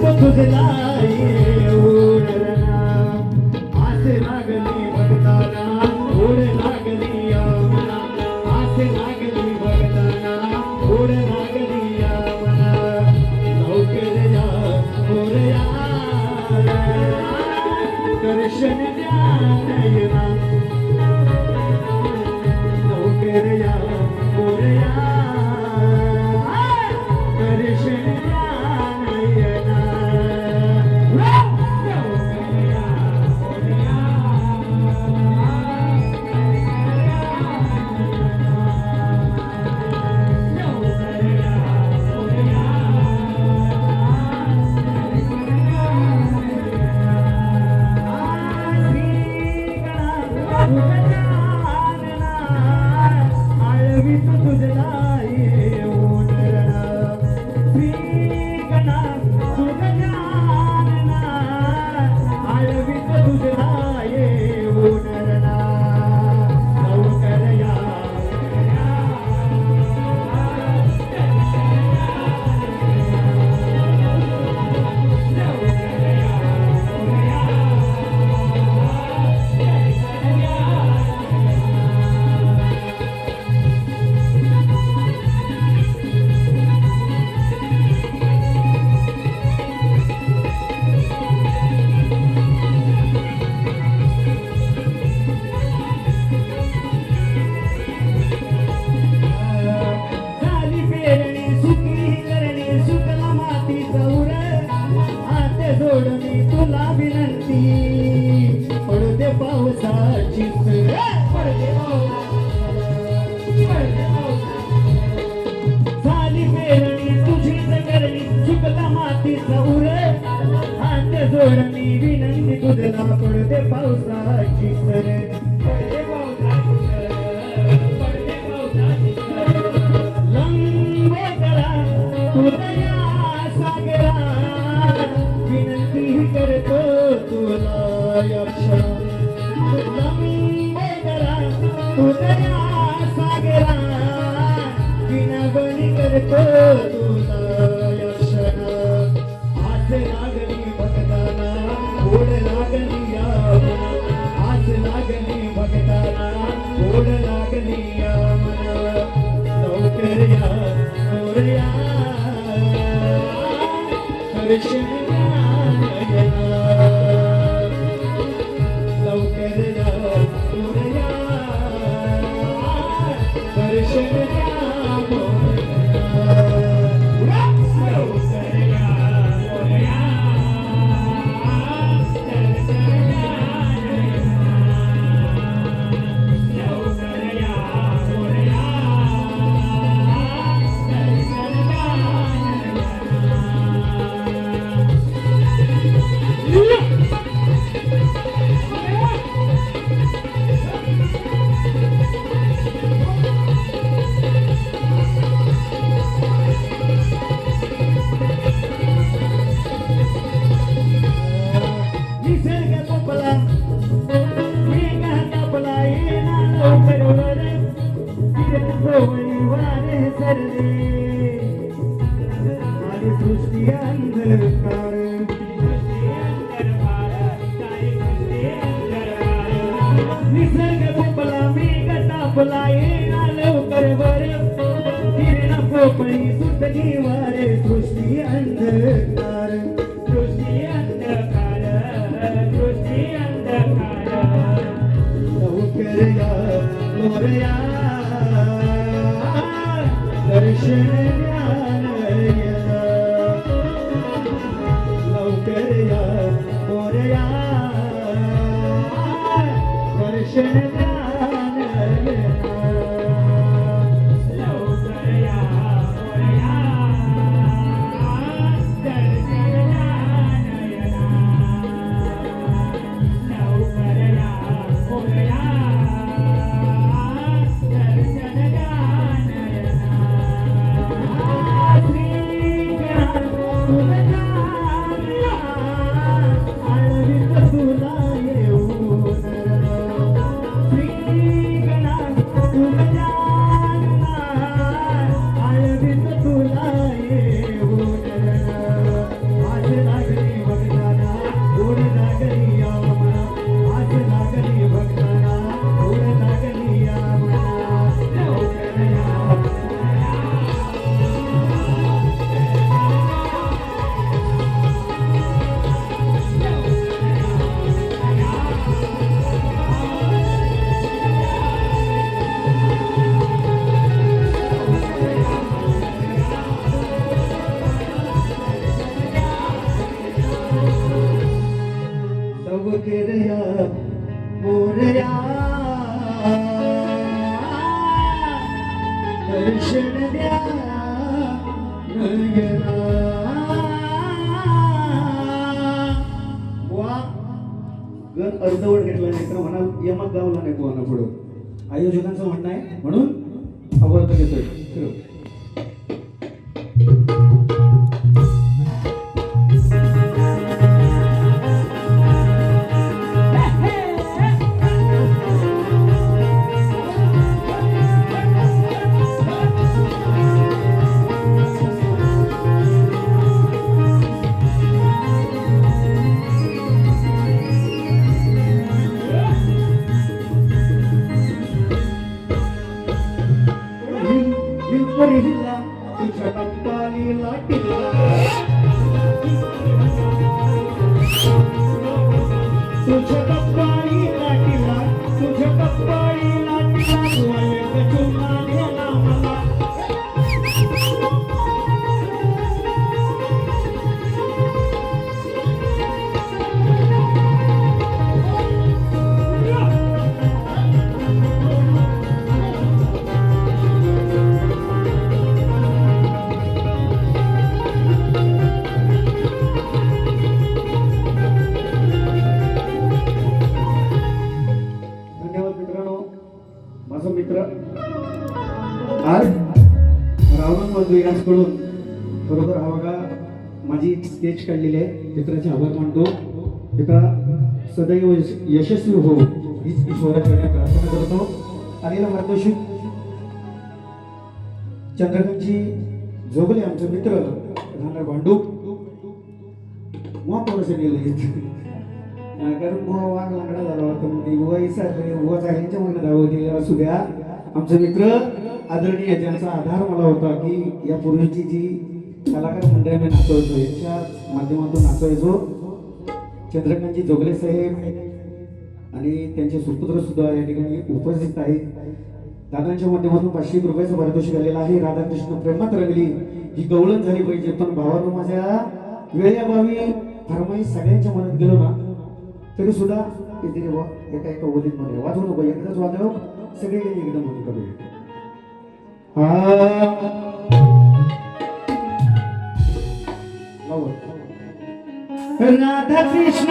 तो तुझला येऊन आस लागली बघताना ओढ लागली या मना आस लागली बघताना ओढ लागली या मना लवकर या मोरया दर्शन द्या नयना लवकर या मोरया दर्शन द्या नयना तुला विनंती पडते पावसाची झाली पेरणी तुझी करणी चुकला मातीचा उर हात जोडणी विनंती तुझला पडते पावसाची सर लंबे करा तुझ्या सागरा विनंती करतो तुला यक्षा लंबे करा तुझ्या सागरा विनवणी करतो तुला यक्षा आस लागली भक्ताना ओढ लागली या मना आस लागली भक्ताना ओढ लागली या मना लवकर या मोरया दर्शन लवकर या मोरया दर्शन द्या मोरया लवकर या मोरया दर्शन द्या लवकर या मोरया दर्शन निसर्ग कोपला मेघ कापला येना लवकर वर किरण कोवळी वारे सरले आणि सृष्टी अंधकार निसर्ग कोपला मेघ कापला येना लवकर वर किरण कोवळी सुटली वारे सृष्टी अंधकार सृष्टी अंधकार लवकर या मोरया दर्शन द्या नयना लवकर या मोरया दर्शन द्या नयना लवकर या मोरया दर्शन द्या नयना लवकर या मोरया लवकर या मोरया दर्शन द्या नयना. वा गण अर्धवट घेतला नाही तर म्हणाल यमक गावला नाही पोहाना पुढं आयोजकांचं म्हणणं आहे म्हणून अवर्त घेतोय. फिरव. हिला तुझ्या कप्पाली लाटीला तुझ्या कप्पाली लाटीला तुझ्या कप्पाली लाटीला तुझ्या चुना गेला मला. माझा मित्र आज रावण मंदिराकडून बरोबर हा बघा माझी स्केच काढलेली आहे. मित्राचे आभार मानतो. मित्रा सदैव यशस्वी हो हीच ईश्वराकडे प्रार्थना करतो. आलेला मार्गदर्शक चंद्रकांतजी जोगले आमचे मित्र राहणार भांडूप मोठं गेले कारण बुवा वाघ लाकडा झाला होता म्हणजे बुवा इसरले बुवा चांगल्याच्या मनात धावते असू द्या. आमचे मित्र आदरणीय ज्यांचा आधार मला होता की या पूर्वीची जी कलाकार मंडळी मी नाचवतो यांच्या माध्यमातून नाचवायचो. चंद्रकांतजी जोगले साहेब आणि त्यांचे सुपुत्र सुद्धा या ठिकाणी उपस्थित आहेत. दादांच्या माध्यमातून 500 रुपयाचं पारितोषिक आलेलं आहे. राधाकृष्ण प्रेमात रंगली ही गवळण झाली पाहिजे पण भावानं माझ्या वेळेअभावी फरमाई सगळ्यांच्या मनात गेलो ना तरी सुद्धा येते रे एका एका ओलीत मध्ये वाजवू नको एकदाच वाजव सगळे एकदम मध्ये करूया. राधा कृष्ण